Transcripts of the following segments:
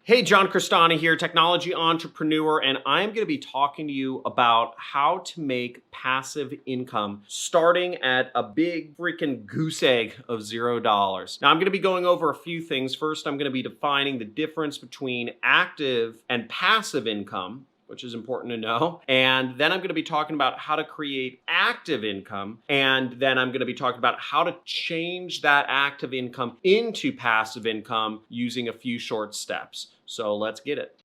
Hey, John Crestani here, technology entrepreneur, and I'm going to be talking to you about how to make passive income starting at a big freaking goose egg of $0. Now, I'm going to be going over a few things. First, I'm going to be defining the difference between active and passive income, which is important to know. And then I'm going to be talking about how to create active income. And then I'm going to be talking about how to change that active income into passive income using a few short steps. So let's get it.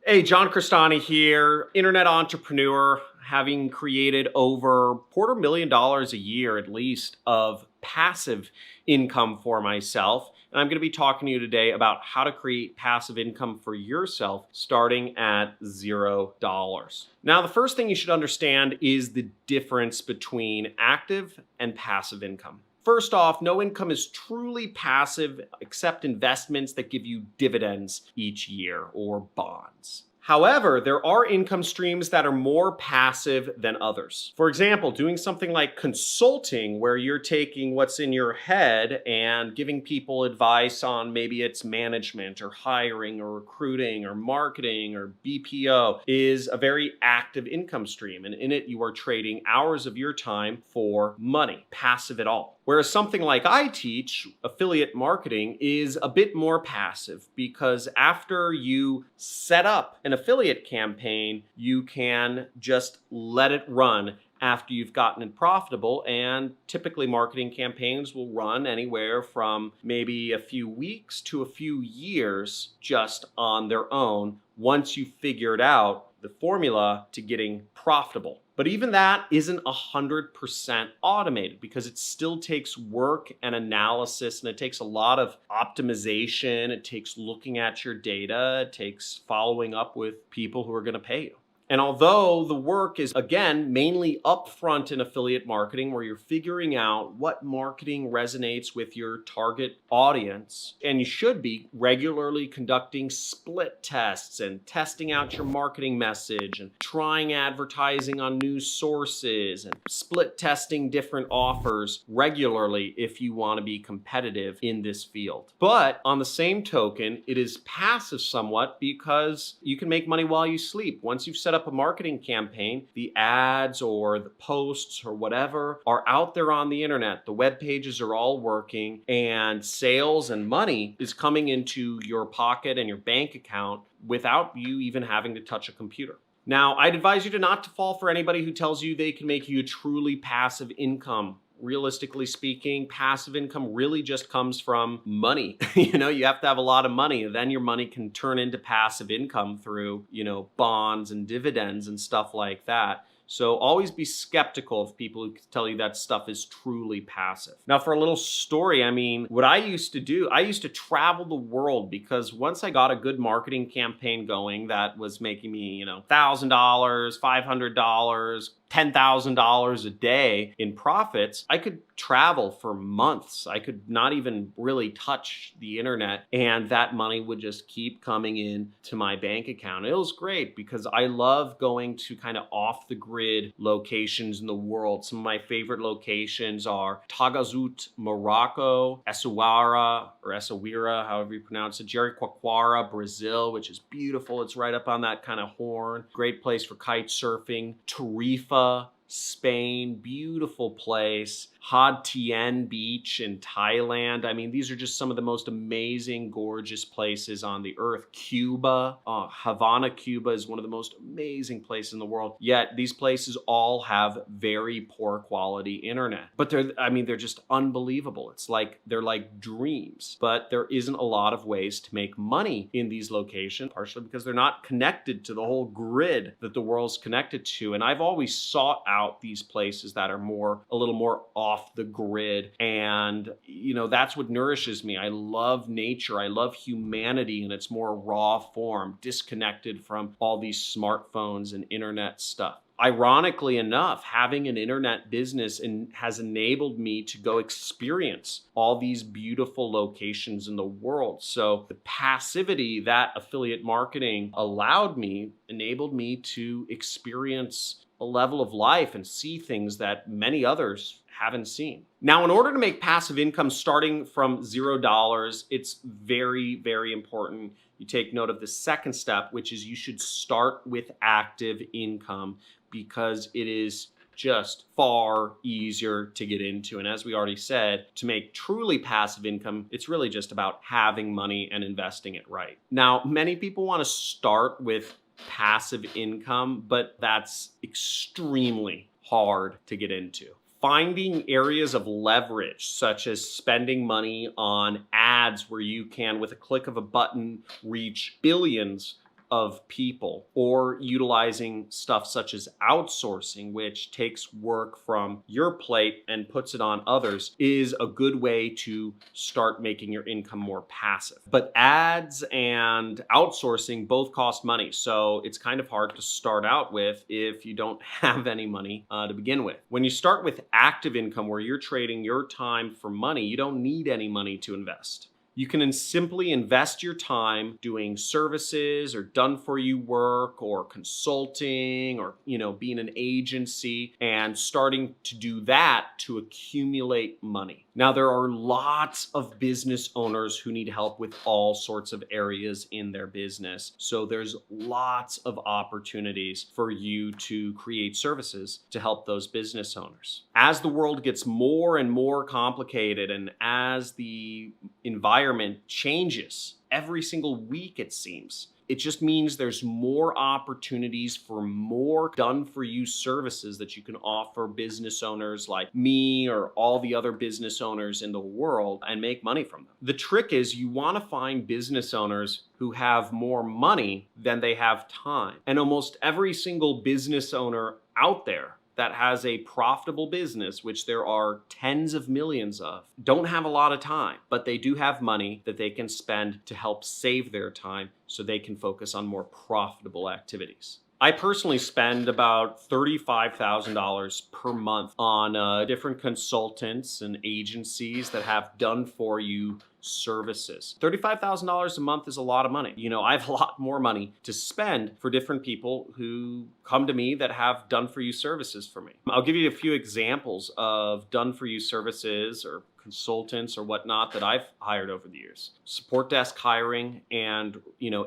Hey, John Crestani here, internet entrepreneur, having created over $250,000 a year at least of passive income for myself. And I'm going to be talking to you today about how to create passive income for yourself starting at $0. Now, the first thing you should understand is the difference between active and passive income. First off, no income is truly passive except investments that give you dividends each year or bonds. However, there are income streams that are more passive than others. For example, doing something like consulting where you're taking what's in your head and giving people advice on maybe it's management or hiring or recruiting or marketing or BPO is a very active income stream. And in it, you are trading hours of your time for money, passive at all. Whereas something like I teach, affiliate marketing, is a bit more passive because after you set up an affiliate campaign, you can just let it run after you've gotten it profitable. And typically marketing campaigns will run anywhere from maybe a few weeks to a few years just on their own once you figured out the formula to getting profitable. But even that isn't 100% automated because it still takes work and analysis, and it takes a lot of optimization. It takes looking at your data. It takes following up with people who are going to pay you. And although the work is, again, mainly upfront in affiliate marketing, where you're figuring out what marketing resonates with your target audience, and you should be regularly conducting split tests and testing out your marketing message and trying advertising on news sources and split testing different offers regularly if you want to be competitive in this field. But on the same token, it is passive somewhat because you can make money while you sleep. Once you've set up a marketing campaign, the ads or the posts or whatever are out there on the internet. The web pages are all working and sales and money is coming into your pocket and your bank account without you even having to touch a computer. Now, I'd advise you not to fall for anybody who tells you they can make you a truly passive income. Realistically speaking, passive income really just comes from money. You have to have a lot of money, and then your money can turn into passive income through, bonds and dividends and stuff like that. So always be skeptical of people who tell you that stuff is truly passive. Now, for a little story, what I used to do, I used to travel the world because once I got a good marketing campaign going that was making me, $1,000, $500, $10,000 a day in profits, I could travel for months. I could not even really touch the internet, and that money would just keep coming in to my bank account. It was great because I love going to kind of off the grid locations in the world. Some of my favorite locations are Tagazout, Morocco, Essaouira, however you pronounce it, Jericoacoara, Brazil, which is beautiful. It's right up on that kind of horn. Great place for kite surfing. Tarifa, Spain, beautiful place. Ha Tien Beach in Thailand. These are just some of the most amazing, gorgeous places on the earth. Cuba, Havana, Cuba is one of the most amazing places in the world. Yet these places all have very poor quality internet. But they're just unbelievable. They're like dreams. But there isn't a lot of ways to make money in these locations, partially because they're not connected to the whole grid that the world's connected to. And I've always sought out these places that are a little more off the grid. And, that's what nourishes me. I love nature. I love humanity in its more raw form, disconnected from all these smartphones and internet stuff. Ironically enough, having an internet business has enabled me to go experience all these beautiful locations in the world. So the passivity that affiliate marketing enabled me to experience a level of life and see things that many others haven't seen. Now, in order to make passive income starting from $0, it's very, very important you take note of the second step, which is you should start with active income because it is just far easier to get into. And as we already said, to make truly passive income, it's really just about having money and investing it right. Now, many people want to start with passive income, but that's extremely hard to get into. Finding areas of leverage, such as spending money on ads where you can, with a click of a button, reach billions of people, or utilizing stuff such as outsourcing, which takes work from your plate and puts it on others, is a good way to start making your income more passive. But ads and outsourcing both cost money, so it's kind of hard to start out with if you don't have any money to begin with. When you start with active income, where you're trading your time for money, you don't need any money to invest. You can simply invest your time doing services or done-for-you work or consulting or, being an agency and starting to do that to accumulate money. Now, there are lots of business owners who need help with all sorts of areas in their business. So there's lots of opportunities for you to create services to help those business owners. As the world gets more and more complicated and as the environment changes every single week, it seems, it just means there's more opportunities for more done-for-you services that you can offer business owners like me or all the other business owners in the world and make money from them. The trick is you want to find business owners who have more money than they have time. And almost every single business owner out there that has a profitable business, which there are tens of millions of, don't have a lot of time, but they do have money that they can spend to help save their time so they can focus on more profitable activities. I personally spend about $35,000 per month on different consultants and agencies that have done-for-you services. $35,000 a month is a lot of money. I have a lot more money to spend for different people who come to me that have done-for-you services for me. I'll give you a few examples of done-for-you services or consultants or whatnot that I've hired over the years. Support desk hiring and,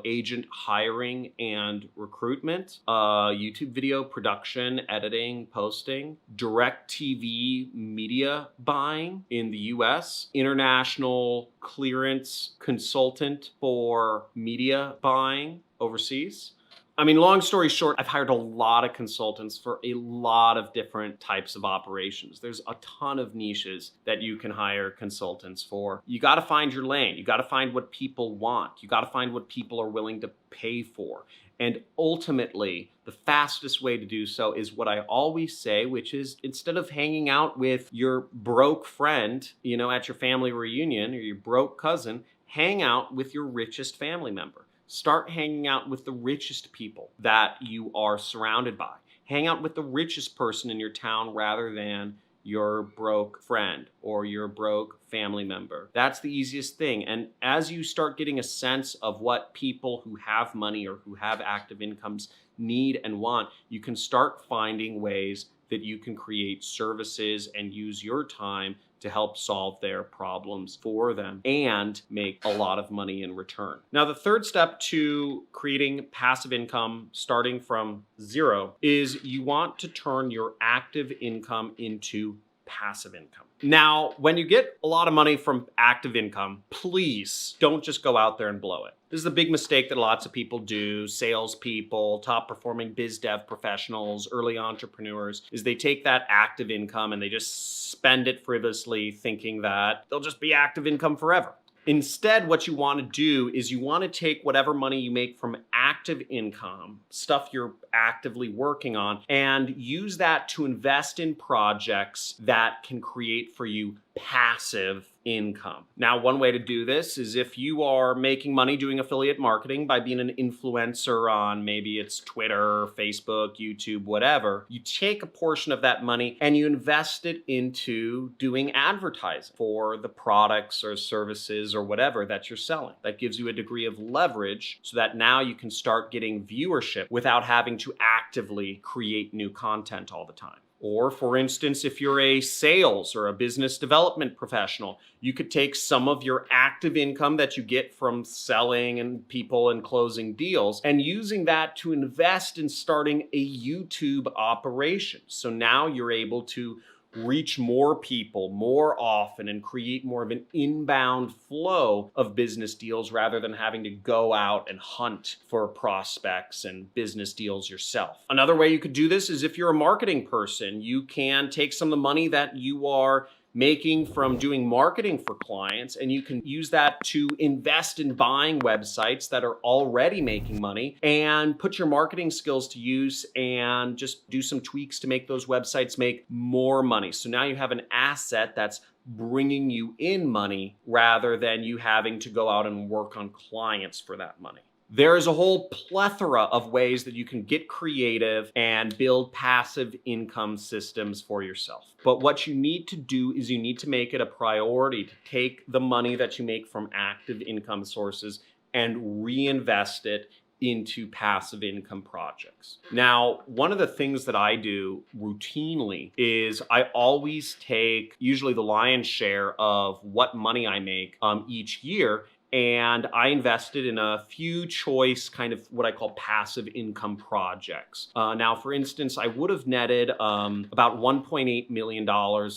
agent hiring and recruitment, YouTube video production, editing, posting, direct TV media buying in the US, international clearance consultant for media buying overseas. Long story short, I've hired a lot of consultants for a lot of different types of operations. There's a ton of niches that you can hire consultants for. You got to find your lane. You got to find what people want. You got to find what people are willing to pay for. And ultimately, the fastest way to do so is what I always say, which is instead of hanging out with your broke friend, at your family reunion or your broke cousin, hang out with your richest family member. Start hanging out with the richest people that you are surrounded by. Hang out with the richest person in your town rather than your broke friend or your broke family member. That's the easiest thing. And as you start getting a sense of what people who have money or who have active incomes need and want, you can start finding ways that you can create services and use your time to help solve their problems for them and make a lot of money in return. Now, the third step to creating passive income starting from zero is you want to turn your active income into passive income. Now, when you get a lot of money from active income, please don't just go out there and blow it. This is a big mistake that lots of people do, salespeople, top performing biz dev professionals, early entrepreneurs, is they take that active income and they just spend it frivolously thinking that they'll just be active income forever. Instead, what you want to do is you want to take whatever money you make from active income, stuff you're actively working on, and use that to invest in projects that can create for you passive income. Now, one way to do this is if you are making money doing affiliate marketing by being an influencer on maybe it's Twitter, Facebook, YouTube, whatever, you take a portion of that money and you invest it into doing advertising for the products or services or whatever that you're selling. That gives you a degree of leverage so that now you can start getting viewership without having to actively create new content all the time. Or, for instance, if you're a sales or a business development professional, you could take some of your active income that you get from selling and people and closing deals and using that to invest in starting a YouTube operation. So now you're able to reach more people more often and create more of an inbound flow of business deals rather than having to go out and hunt for prospects and business deals yourself. Another way you could do this is if you're a marketing person, you can take some of the money that you are making from doing marketing for clients, and you can use that to invest in buying websites that are already making money and put your marketing skills to use and just do some tweaks to make those websites make more money. So now you have an asset that's bringing you in money rather than you having to go out and work on clients for that money. There is a whole plethora of ways that you can get creative and build passive income systems for yourself. But what you need to do is you need to make it a priority to take the money that you make from active income sources and reinvest it into passive income projects. Now, one of the things that I do routinely is I always take usually the lion's share of what money I make each year, and I invested in a few choice kind of what I call passive income projects. Now, for instance, I would have netted about $1.8 million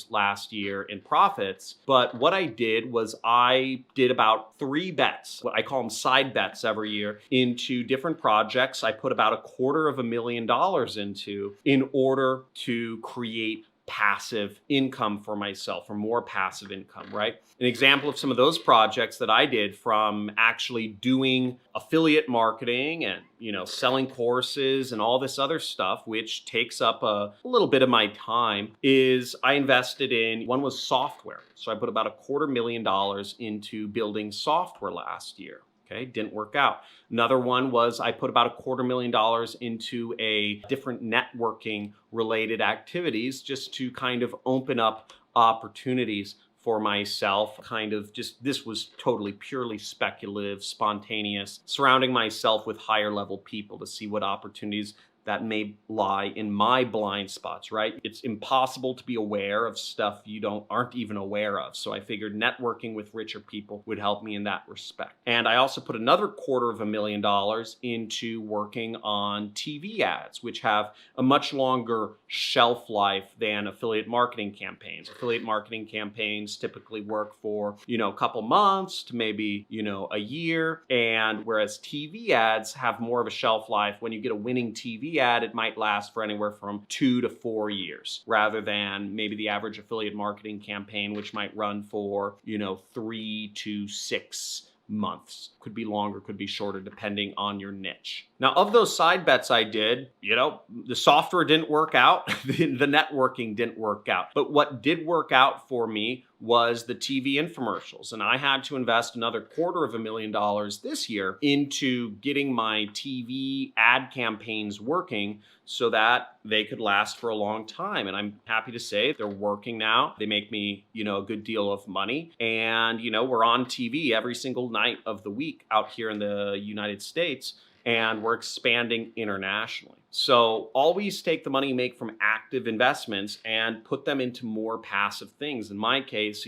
last year in profits, but what I did was I did about 3 bets, what I call them side bets every year, into different projects. I put about $250,000 into in order to create passive income for myself, or more passive income, right? An example of some of those projects that I did, from actually doing affiliate marketing and, selling courses and all this other stuff, which takes up a little bit of my time, is I invested in, one was software. So I put about $250,000 into building software last year. Okay, didn't work out. Another one was I put about $250,000 into a different networking related activities just to kind of open up opportunities for myself. This was totally purely speculative, spontaneous, surrounding myself with higher level people to see what opportunities that may lie in my blind spots, right? It's impossible to be aware of stuff you aren't even aware of. So I figured networking with richer people would help me in that respect. And I also put another $250,000 into working on TV ads, which have a much longer shelf life than affiliate marketing campaigns. Affiliate marketing campaigns typically work for, a couple months to maybe, a year. And whereas TV ads have more of a shelf life, when you get a winning TV ad, it might last for anywhere from 2 to 4 years, rather than maybe the average affiliate marketing campaign, which might run for, 3 to 6 months. Could be longer, could be shorter, depending on your niche. Now, of those side bets I did, the software didn't work out, the networking didn't work out. But what did work out for me was the TV infomercials. And I had to invest another $250,000 this year into getting my TV ad campaigns working so that they could last for a long time. And I'm happy to say they're working now. They make me, a good deal of money. And, we're on TV every single night of the week out here in the United States, and we're expanding internationally. So always take the money you make from active investments and put them into more passive things. In my case,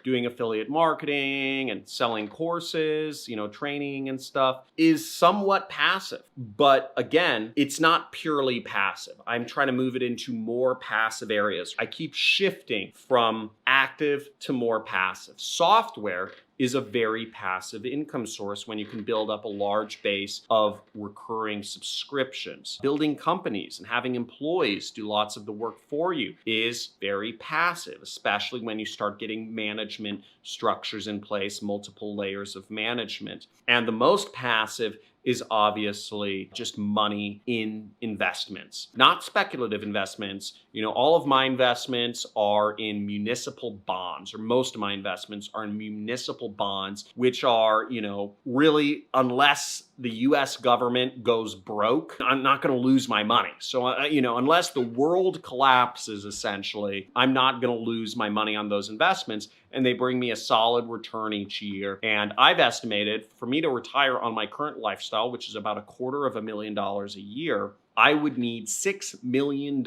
doing affiliate marketing and selling courses, training and stuff is somewhat passive. But again, it's not purely passive. I'm trying to move it into more passive areas. I keep shifting from active to more passive. Software is a very passive income source when you can build up a large base of recurring subscriptions. Building companies and having employees do lots of the work for you is very passive, especially when you start getting management structures in place, multiple layers of management. And the most passive is obviously just money in investments, not speculative investments. All of my investments are in municipal bonds, or most of my investments are in municipal bonds, which are, really, unless the US government goes broke, I'm not going to lose my money. So, unless the world collapses, essentially, I'm not going to lose my money on those investments. And they bring me a solid return each year. And I've estimated for me to retire on my current lifestyle, which is about $250,000 a year, I would need $6 million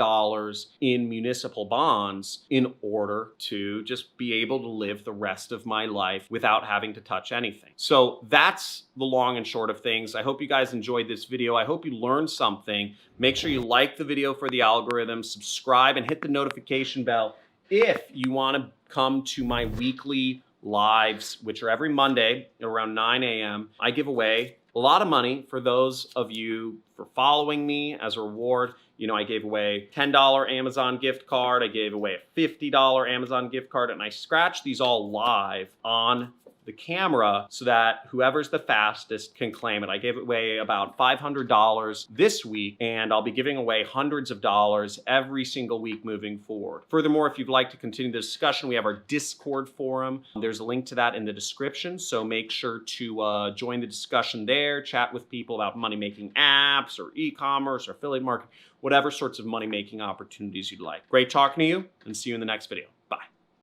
in municipal bonds in order to just be able to live the rest of my life without having to touch anything. So that's the long and short of things. I hope you guys enjoyed this video. I hope you learned something. Make sure you like the video for the algorithm, subscribe, and hit the notification bell if you want to come to my weekly lives, which are every Monday around 9 a.m. I give away a lot of money for those of you for following me as a reward. I gave away a $10 Amazon gift card. I gave away a $50 Amazon gift card, and I scratched these all live on the camera so that whoever's the fastest can claim it. I gave away about $500 this week, and I'll be giving away hundreds of dollars every single week moving forward. Furthermore, if you'd like to continue the discussion, we have our Discord forum. There's a link to that in the description, so make sure to join the discussion there, chat with people about money-making apps or e-commerce or affiliate marketing, whatever sorts of money-making opportunities you'd like. Great talking to you, and see you in the next video. Bye.